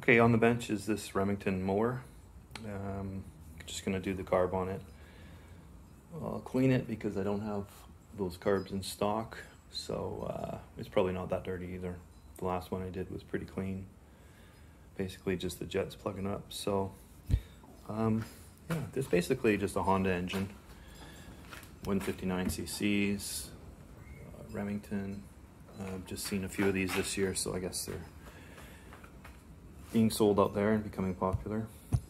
Okay, on the bench is this Remington Mower. Just gonna do the carb on it. I'll clean it because I don't have those carbs in stock, so it's probably not that dirty either. The last one I did was pretty clean. Basically just the jets plugging up. So yeah, this is basically just a Honda engine, 159 cc's, Remington. I've just seen a few of these this year, so I guess they're being sold out there and becoming popular.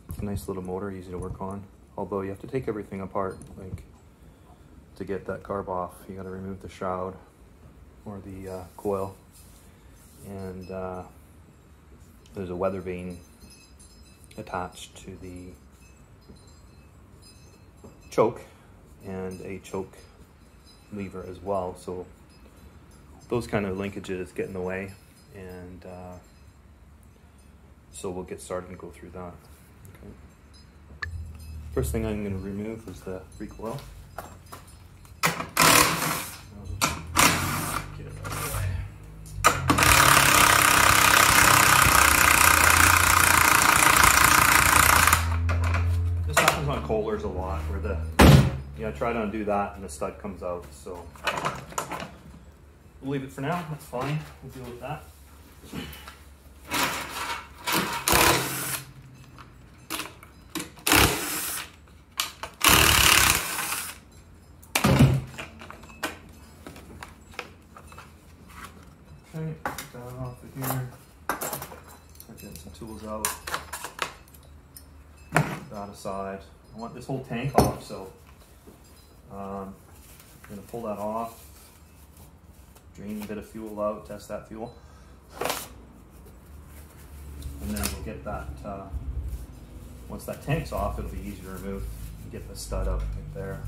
It's a nice little motor, easy to work on. Although you have to take everything apart, like to get that carb off. You got to remove the shroud or the coil, and there's a weather vane attached to the choke and a choke lever as well. So those kind of linkages get in the way, and so we'll get started and go through that. Okay. First thing I'm going to remove is the recoil. Get it out of the way. This happens on Kohlers a lot, where I try to undo that and the stud comes out. So we'll leave it for now. That's fine. We'll deal with that. Okay, get that off of here. Start getting some tools out. Put that aside. I want this whole tank off, so I'm going to pull that off, drain a bit of fuel out, test that fuel, and then we'll get that, once that tank's off, it'll be easy to remove and get the stud out right there.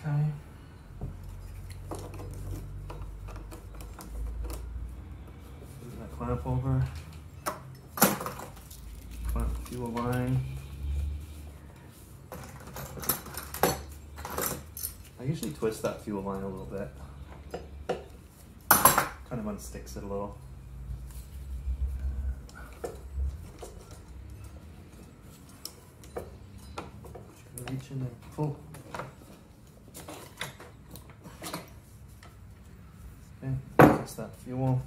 Okay. Move that clamp over. Clamp the fuel line. I usually twist that fuel line a little bit. Kind of unsticks it a little. Just gonna reach in and pull. Okay, twist that fuel.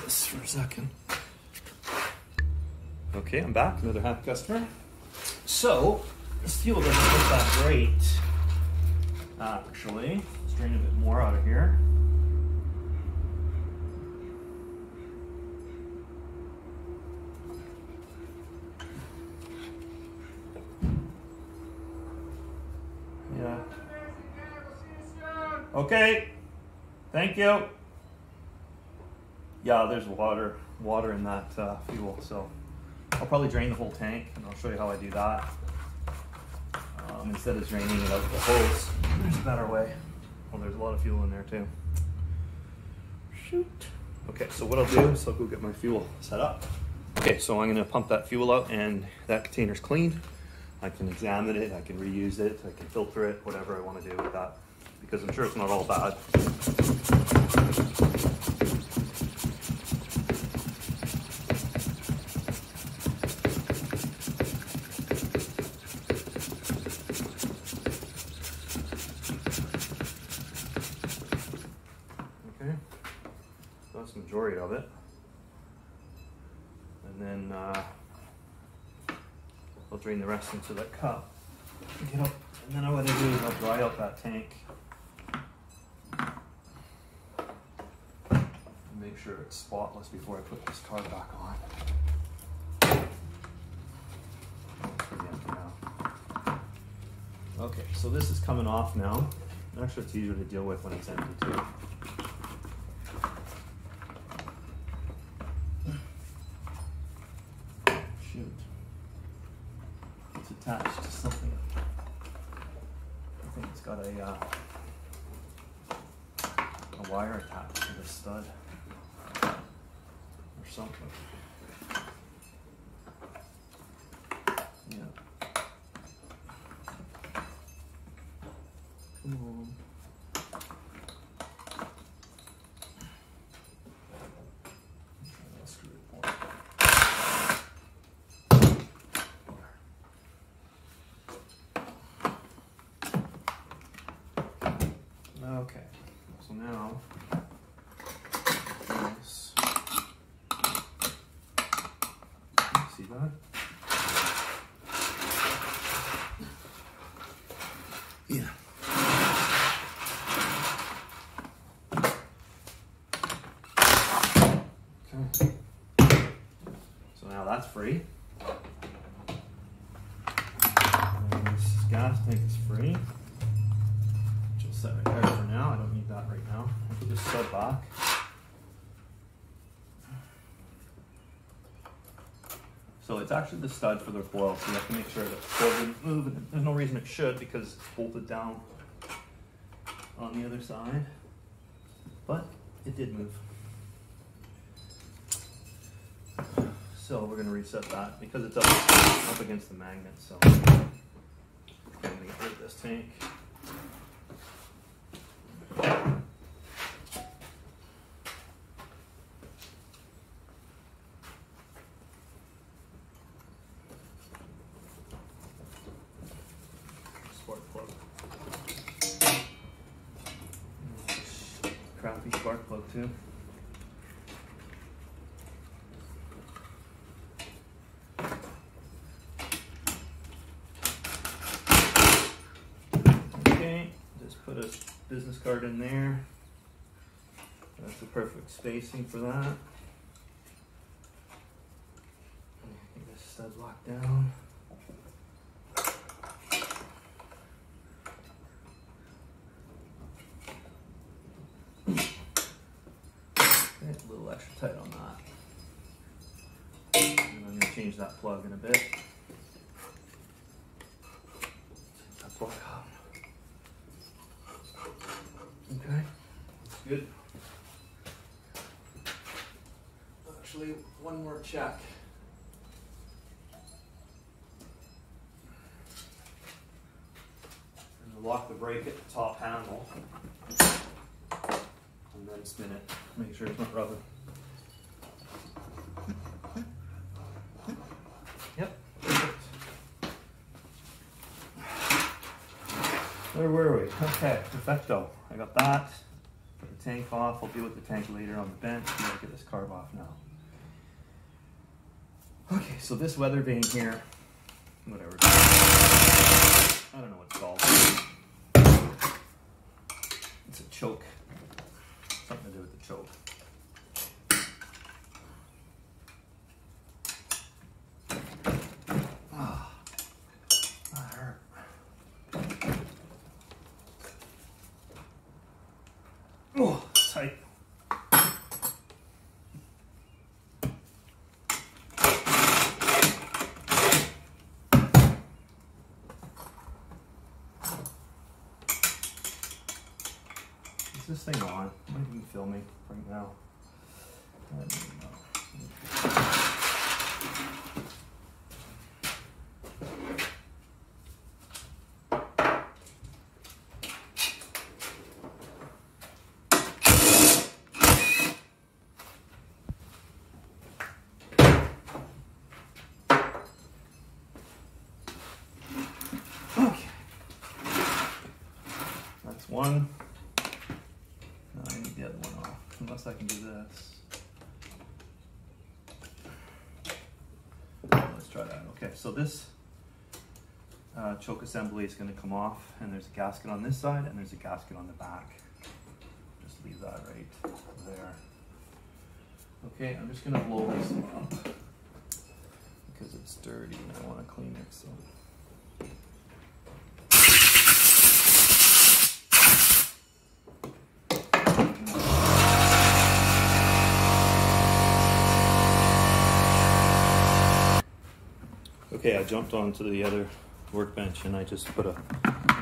For a second. Okay, I'm back, another happy customer. So, this fuel doesn't look that great, actually. Let's drain a bit more out of here. Yeah. Okay, thank you. Yeah, there's water in that fuel, so I'll probably drain the whole tank, and I'll show you how I do that. Instead of draining it out the hose, there's a better way. Well, there's a lot of fuel in there too. Shoot. Okay, so what I'll do is I'll go get my fuel set up. Okay, so I'm gonna pump that fuel out, and that container's clean. I can examine it, I can reuse it, I can filter it, whatever I want to do with that, because I'm sure it's not all bad. That's the majority of it, and then I'll drain the rest into that cup. Get up, and then what I do is I'll dry out that tank and make sure it's spotless before I put this carb back on. It's pretty empty now. Okay, so this is coming off now. Actually, it's easier to deal with when it's empty too. It's attached to something. I think it's got a wire attached to the stud or something. Yeah. Come on. Okay, so now this, see that? Yeah. Okay. So now that's free. And this gas tank is free. Set right there for now. I don't need that right now. I'll put this stud back. So it's actually the stud for the coil, so you have to make sure that the coil didn't move, and there's no reason it should because it's bolted down on the other side, but it did move. So we're going to reset that because it's up against the magnet, so I'm going to get rid of this tank. Spark plug. Crappy spark plug too. Okay, just put a business card in there. That's the perfect spacing for that. Get this stud locked down. Okay, a little extra tight on that. And I'm going to change that plug in a bit. That plug up. Okay, that's good. Actually, one more check. And lock the brake at the top handle. And then spin it. Make sure it's not rubber. Yep, perfect. Where were we? Okay, perfecto. I got that. Put the tank off. I'll deal with the tank later on the bench. I'm gonna get this carb off now. Okay, so this weather vane here, whatever. I don't know what it's called. It's a choke. Something to do with the choke. Ah, that hurt. Oh, tight. Is this thing on? Might even film me right now. I don't even know. Okay. That's one. Now I need the other one off, unless I can do this. Let's try that. Okay, so this choke assembly is going to come off, and there's a gasket on this side, and there's a gasket on the back. Just leave that right there. Okay, I'm just going to blow this up because it's dirty and I want to clean it. So. Okay, I jumped onto the other workbench and I just put a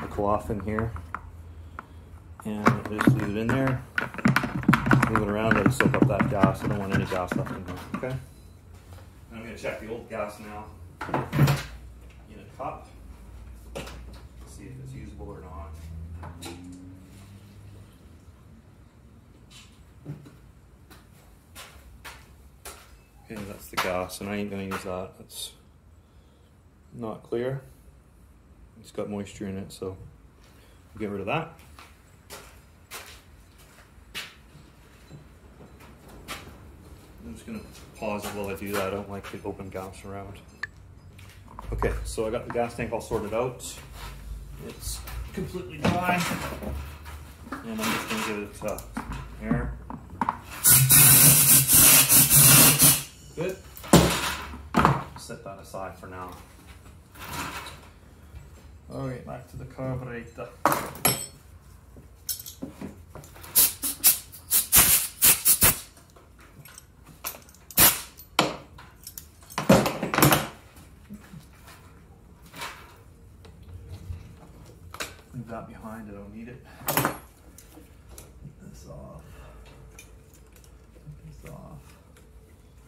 cloth in here and I just leave it in there. move it around, let it soak up that gas. I don't want any gas left in there, okay? And I'm gonna check the old gas now in a cup, see if it's usable or not. Okay, that's the gas, and I ain't gonna use that. It's not clear. It's got moisture in it, so we'll get rid of that. I'm just gonna pause it while I do that. I don't like the open gas around. Okay, so I got the gas tank all sorted out. It's completely dry. And I'm just gonna give it air. Good. Set that aside for now. Okay, back to the carburetor. Leave that behind, I don't need it. Take this off. Take this off.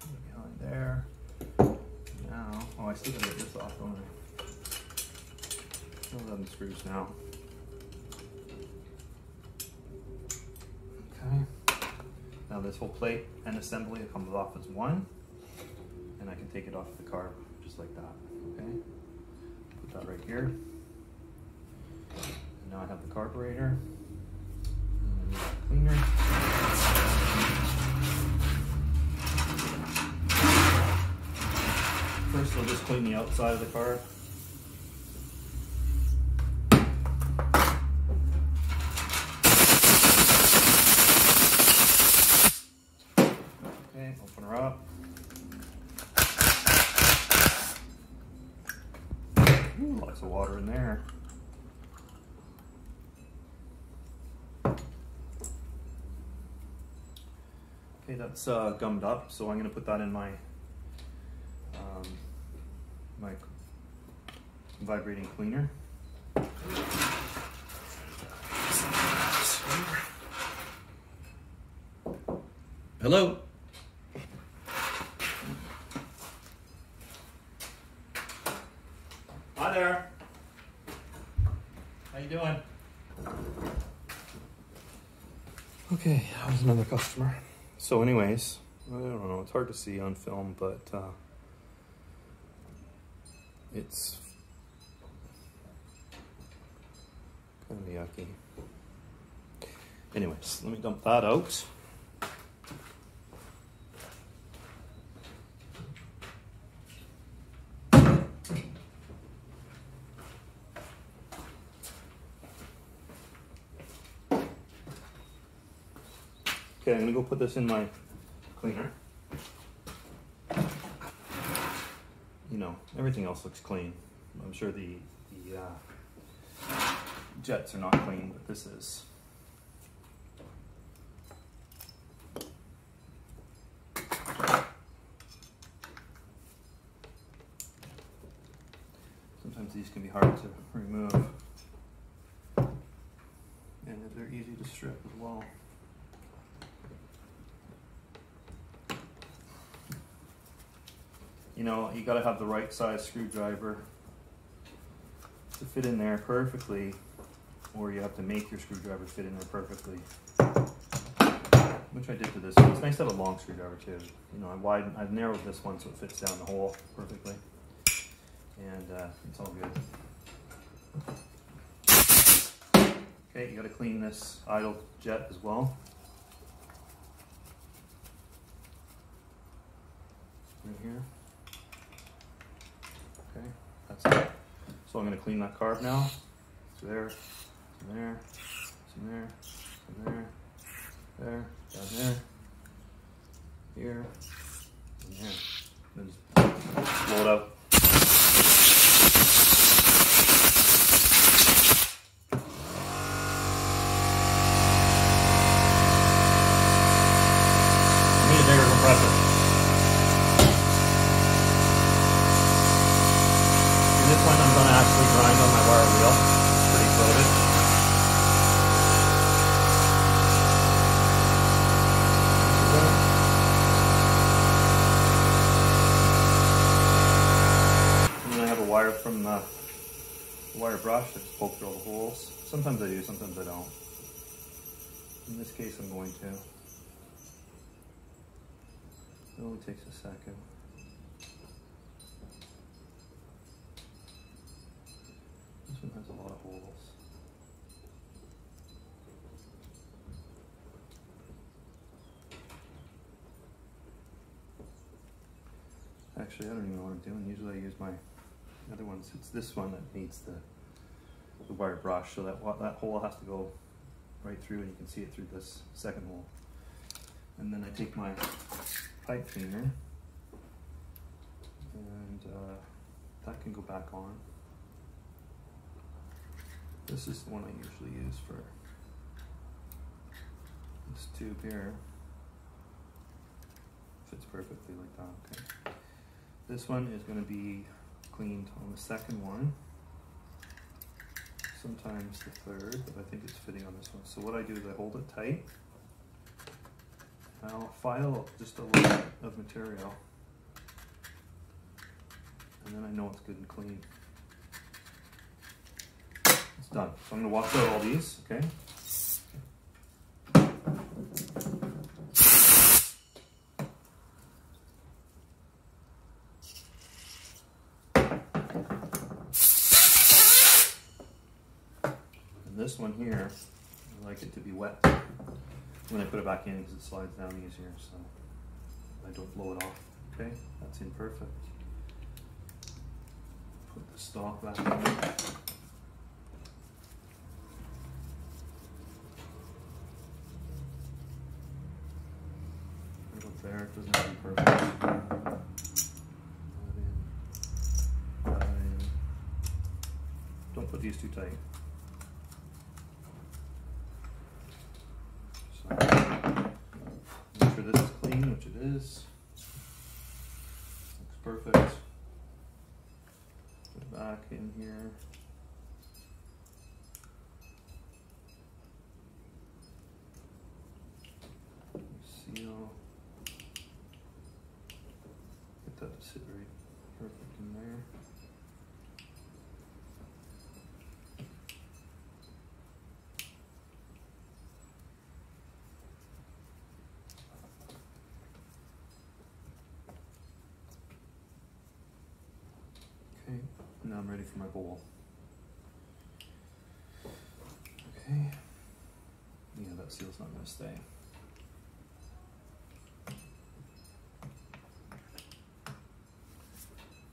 Put it behind there. Now, oh, I still gotta get this off, don't I? Still 11 screws now. Okay. Now this whole plate and assembly comes off as one, and I can take it off the carb just like that. Okay. Put that right here. And now I have the carburetor. And cleaner. First, we'll just clean the outside of the carb. Okay, open her up. Ooh, lots of water in there. Okay, that's gummed up, so I'm going to put that in my my vibrating cleaner. Hello. Hi there. How you doing? Okay, that was another customer. So anyways, I don't know, it's hard to see on film, but it's kind of yucky. Anyways, let me dump that out. Okay, I'm gonna go put this in my cleaner. You know, everything else looks clean. I'm sure the jets are not clean, but this is. Sometimes these can be hard to remove, and they're easy to strip as well. You know, you gotta have the right size screwdriver to fit in there perfectly, or you have to make your screwdriver fit in there perfectly, which I did to this one. It's nice to have a long screwdriver too. You know, I've narrowed this one so it fits down the hole perfectly, and it's all good. Okay, you gotta clean this idle jet as well. Right here. Okay, that's it. So I'm going to clean that carb now. So there, some there, some there, some there, there, down there, here, and there. Then just blow it out. I need a bigger compressor. This one I'm going to actually grind on my wire wheel. It's pretty coated. from the wire brush, I just poke through all the holes. Sometimes I do, sometimes I don't. In this case, I'm going to. It only takes a second. This one has a lot of holes. Actually, I don't even know what I'm doing. Usually I use my other ones. It's this one that needs the wire brush, so that hole has to go right through, and you can see it through this second hole. And then I take my pipe cleaner, and that can go back on. This is the one I usually use for this tube here. Fits perfectly like that, okay. This one is going to be cleaned on the second one, sometimes the third, but I think it's fitting on this one. So what I do is I hold it tight. I'll file just a little bit of material, and then I know it's good and clean. It's done. So I'm going to wash out all these, okay? This one here, I like it to be wet when I put it back in because it slides down easier, so I don't blow it off. Okay, that's in perfect. Put the stock back in. Right up there, it doesn't have to be perfect. That in. Don't put these too tight. Make sure this is clean, which it is. Looks perfect. Put it back in here. Seal. Get that to sit right perfect in there. Now I'm ready for my bowl. Okay. Yeah, that seal's not going to stay.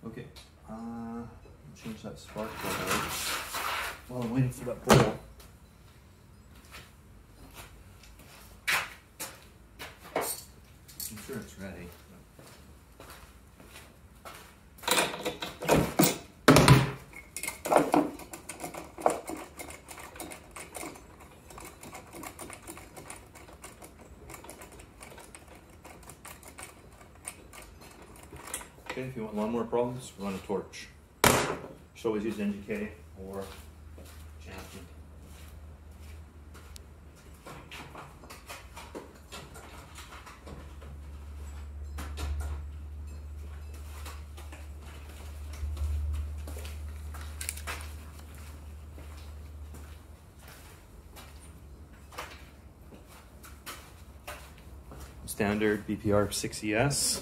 Okay. Change that spark plug out while I'm waiting for that bowl. I'm sure it's ready. Okay, if you want lawnmower problems, run a torch. Should always use NGK or Champion. Standard BPR 6ES.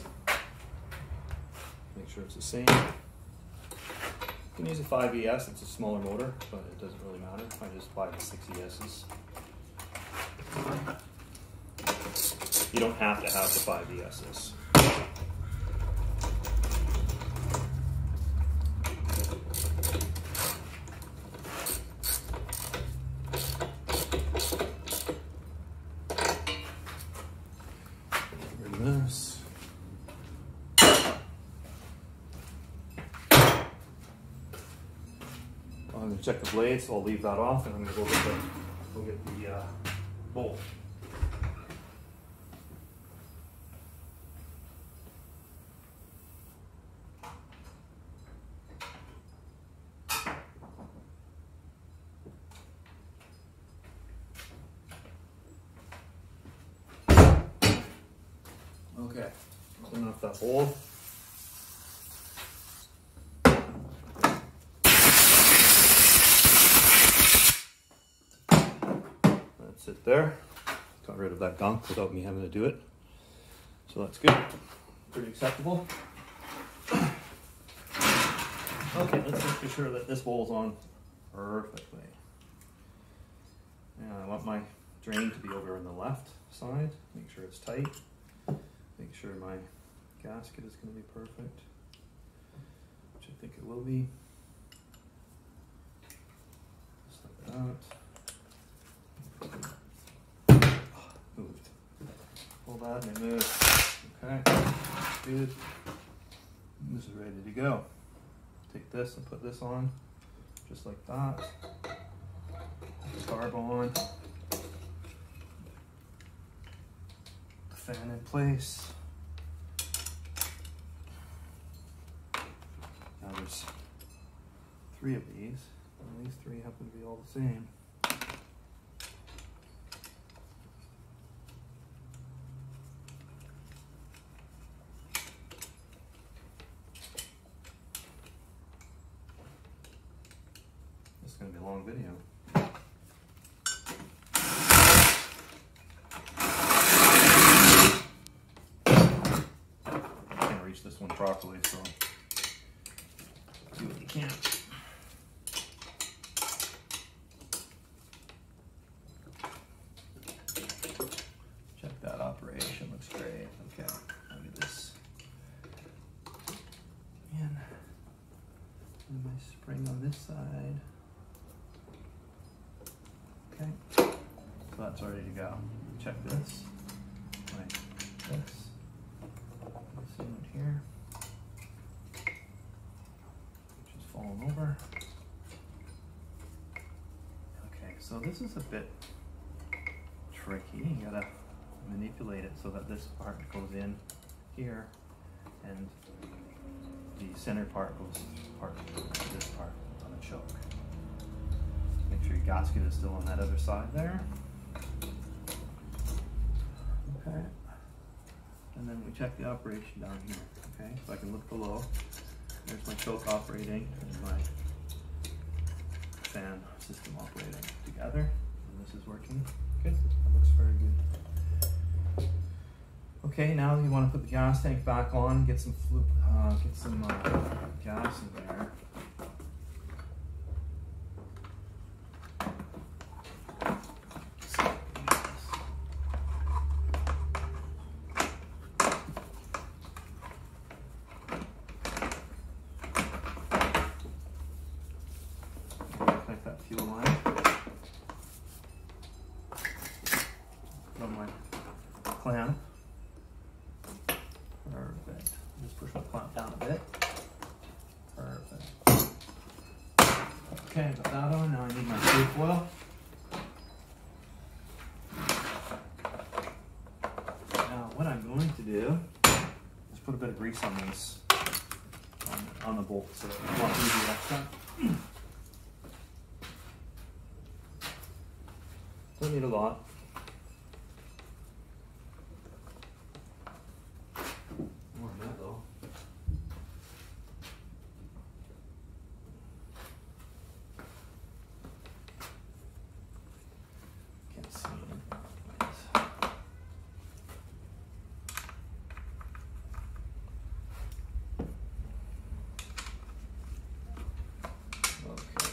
Make sure it's the same. You can use a 5ES, it's a smaller motor, but it doesn't really matter. I just buy the 6ESs. You don't have to have the 5ESs. Get rid of this. I'm going to check the blade, so I'll leave that off, and I'm going to go get the bolt. Okay, clean off that hole. sit there. Got rid of that gunk without me having to do it. So that's good. Pretty acceptable. Okay, let's make sure that this bowl's on perfectly. And I want my drain to be over on the left side. Make sure it's tight. Make sure my gasket is going to be perfect, which I think it will be. Just like that. Moved. Pull that and it moves. Okay, good. This is ready to go. Take this and put this on, just like that. Put the carb on. The fan in place. Now there's 3 of these, and these 3 happen to be all the same. This is going to be a long video. I can't reach this one properly, so do what you can. Check that operation, looks great. Okay, let me this in. And my spring on this side. Okay, so that's ready to go. Check this. Right, this. This in here. Which is falling over. Okay, so this is a bit tricky. You gotta manipulate it so that this part goes in here and the center part goes to this part on the choke. Make sure your gasket is still on that other side there. Okay. And then we check the operation down here. Okay, so I can look below. There's my choke operating and my fan system operating together. And this is working. Good. That looks very good. Okay, now you want to put the gas tank back on, get some gas in there. Connect that fuel line. Put on my clamp. Perfect. Just push my clamp down a bit. Perfect. Okay, got that on. Now I need my safe oil. Now what I'm going to do is put a bit of grease on these, on the bolt, so it won't leave the extra. Don't need a lot. More than that though. Can't see it. Okay.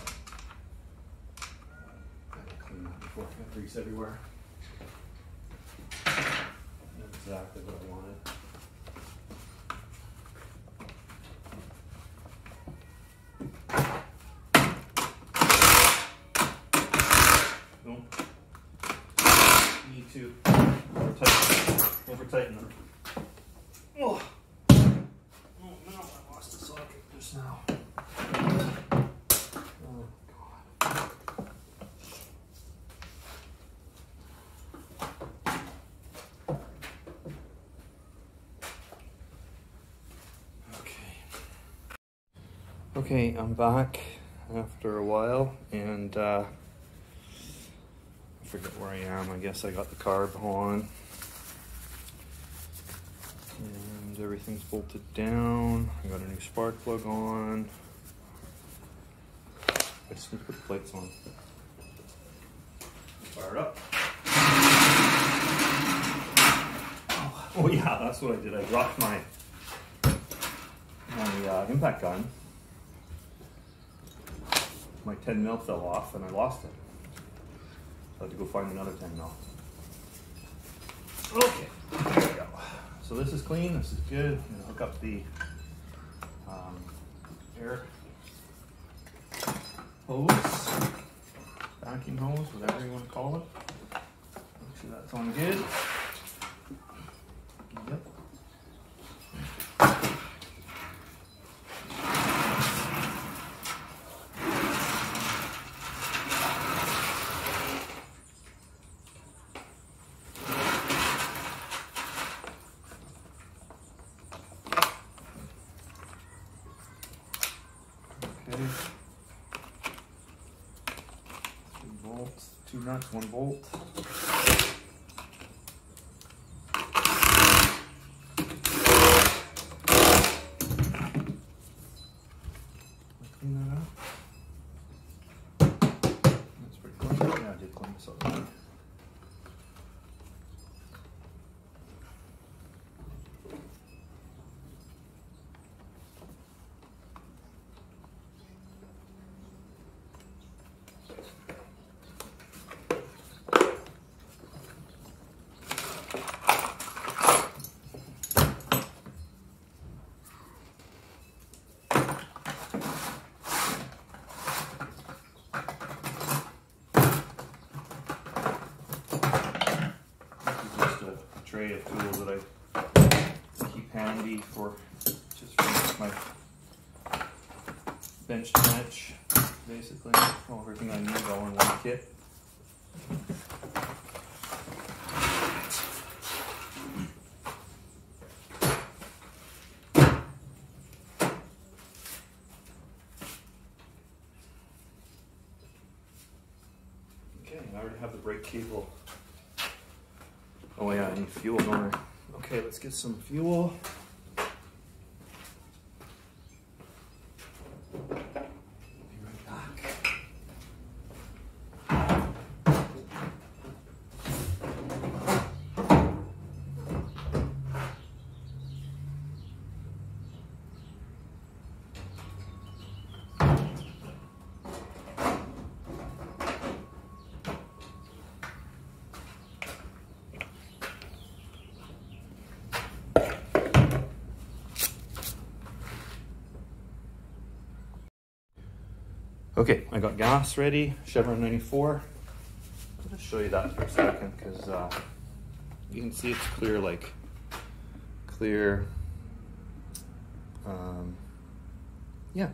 Gotta clean that before I got grease everywhere. That's exactly what I wanted. Don't need to over tighten them. Oh. Oh no, I lost the socket just now. Oh God. Okay, I'm back after a while, and I forget where I am. I guess I got the carb on, and everything's bolted down. I got a new spark plug on. I just need to put the plates on. Fire it up. Oh yeah, that's what I did. I dropped my impact gun. My 10 mil fell off and I lost it. So I had to go find another 10 mil. Okay, there we go. So this is clean, this is good. I'm gonna hook up the air hose, vacuum hose, whatever you want to call it. Make sure that's on good. Yep. Okay. 2 bolts, 2 nuts, 1 bolt. Clean that up. That's pretty clean. Yeah, I did clean this up. Tray of tools that I keep handy for just for my bench to bench, basically. Everything I need all in one kit. Okay, I already have the brake cable. Oh yeah, I need fuel, don't I? Okay, let's get some fuel. Be right back. Okay, I got gas ready, Chevron 94. I'll just show you that for a second because you can see it's clear, like clear. Yeah.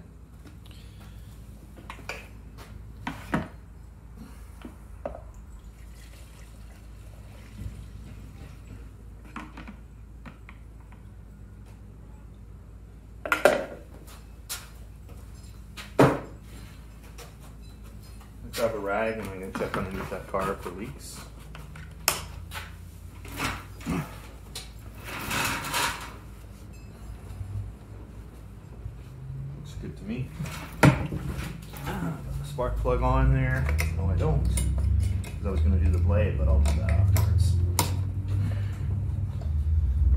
Grab a rag and I'm going to check underneath that car for leaks. Looks good to me. Got the spark plug on there. No, I don't. Because I was going to do the blade, but I'll do that afterwards.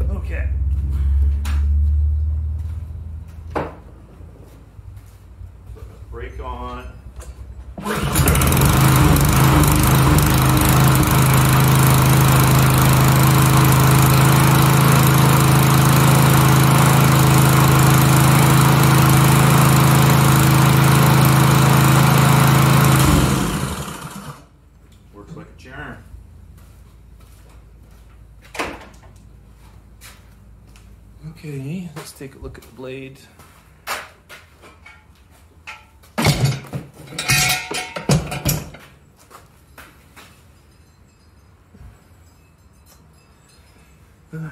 Okay. Put the brake on. Works like a charm. Okay, let's take a look at the blade. Yeah,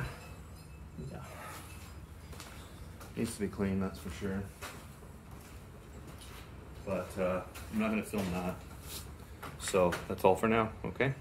needs to be clean, that's for sure. But I'm not going to film that. So that's all for now, okay?